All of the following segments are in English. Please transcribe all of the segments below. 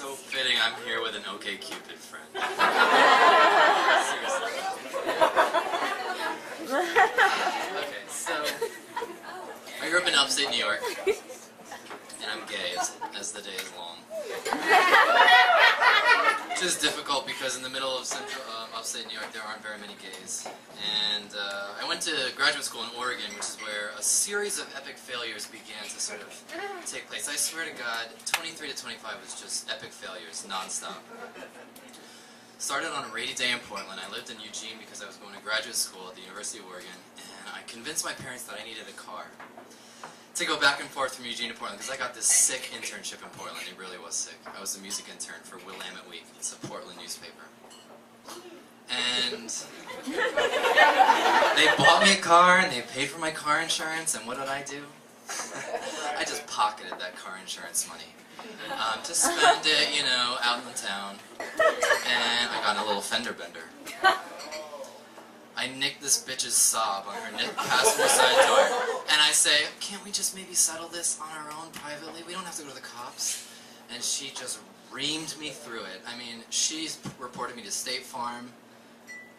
So fitting I'm here with an OK Cupid friend. Seriously. Okay, so I grew up in upstate New York, and I'm gay as the day is long. Which is difficult because in the middle of upstate New York there aren't very many gays. And I went to graduate school in Oregon, which is where a series of epic failures began to sort of take place. I swear to God, 23 to 25 was just epic failures, non-stop. Started on a rainy day in Portland. I lived in Eugene because I was going to graduate school at the University of Oregon, and I convinced my parents that I needed a car to go back and forth from Eugene to Portland, because I got this sick internship in Portland. It really was sick. I was a music intern for Willamette Week. It's a Portland newspaper. And they bought me a car, and they paid for my car insurance, and what did I do? I just pocketed that car insurance money to spend it, you know, out in the town. And I got a little fender bender. I nicked this bitch's sob on her passenger side door, and I say, can't we just maybe settle this on our own privately? We don't have to go to the cops. And she just reamed me through it. I mean, she reported me to State Farm.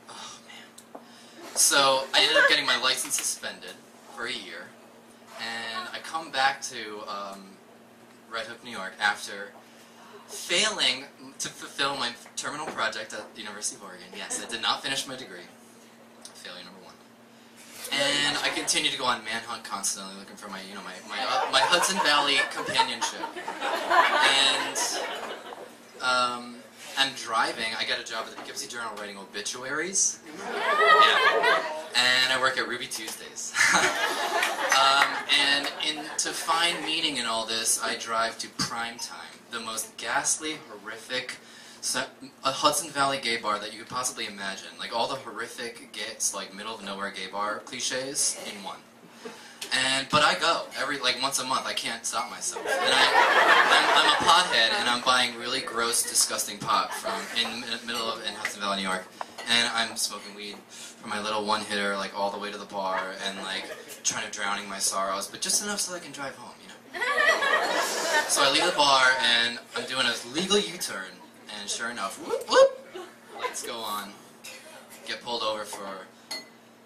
Oh, man. So I ended up getting my license suspended for a year, and I come back to Red Hook, New York, after failing to fulfill my terminal project at the University of Oregon. Yes, I did not finish my degree. Failure number one. And I continued to go on manhunt constantly, looking for my, you know, my Hudson Valley companionship. And I'm driving. I got a job at the Poughkeepsie Journal writing obituaries. Yeah. And I work at Ruby Tuesdays. And to find meaning in all this, I drive to Prime Time, the most ghastly, horrific, a Hudson Valley gay bar that you could possibly imagine. Like all the horrific, like middle of nowhere gay bar cliches in one. But I go once a month. I can't stop myself. And I'm a pothead, and I'm buying really gross, disgusting pot in Hudson Valley, New York. And I'm smoking weed from my little one-hitter, like all the way to the bar, and like trying to drowning my sorrows, but just enough so I can drive home, you know. So I leave the bar, and I'm doing a legal U-turn. And sure enough, whoop, whoop, lights go on. Get pulled over for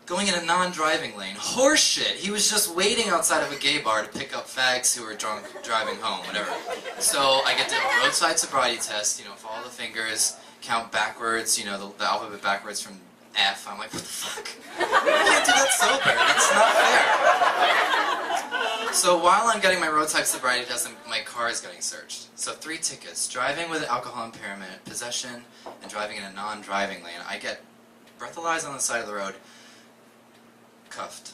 going in a non-driving lane. Horseshit! He was just waiting outside of a gay bar to pick up fags who were drunk driving home, whatever. So I get to a roadside sobriety test, you know, follow the fingers, count backwards, you know, the alphabet backwards from F. I'm like, what the fuck? You can't do that sober. That's not fair. So while I'm getting my roadside sobriety test, my car is getting searched. So 3 tickets: driving with alcohol impairment, possession, and driving in a non-driving lane. I get breathalyzed on the side of the road, cuffed,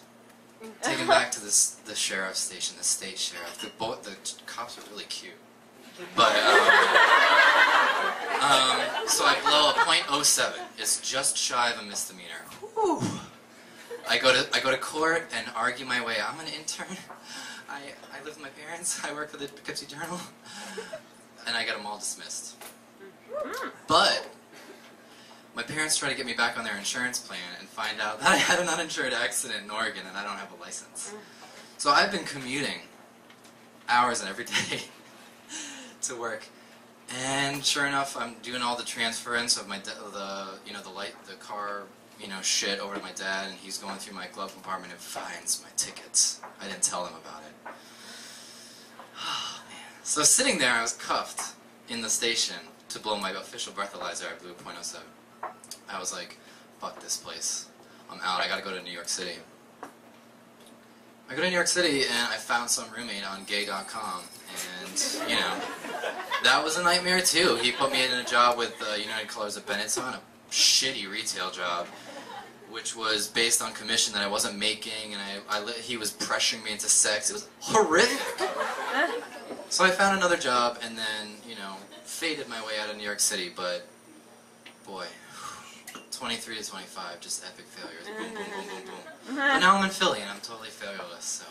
taken back to the sheriff's station, the state sheriff. The cops are really cute. But so I blow a .07. It's just shy of a misdemeanor. Whew. I go to court and argue my way. I'm an intern. I live with my parents. I work for the Poughkeepsie Journal, and I get them all dismissed. But my parents try to get me back on their insurance plan and find out that I had an uninsured accident in Oregon and I don't have a license. So I've been commuting hours and every day to work, and sure enough, I'm doing all the transference of the car, you know, shit over to my dad, and he's going through my glove compartment and finds my tickets. I didn't tell him about it. Oh, man. So sitting there, I was cuffed in the station to blow my official breathalyzer. I blew .07. I was like, fuck this place. I'm out. I gotta go to New York City. I go to New York City, and I found some roommate on gay.com, and, you know, that was a nightmare too. He put me in a job with United Colors of Benetton, a shitty retail job, which was based on commission that I wasn't making, and he was pressuring me into sex. It was horrific. So I found another job, and then, you know, faded my way out of New York City, but, boy, 23 to 25, just epic failures. Boom, boom, boom, boom, boom. But now I'm in Philly, and I'm totally failureless, so.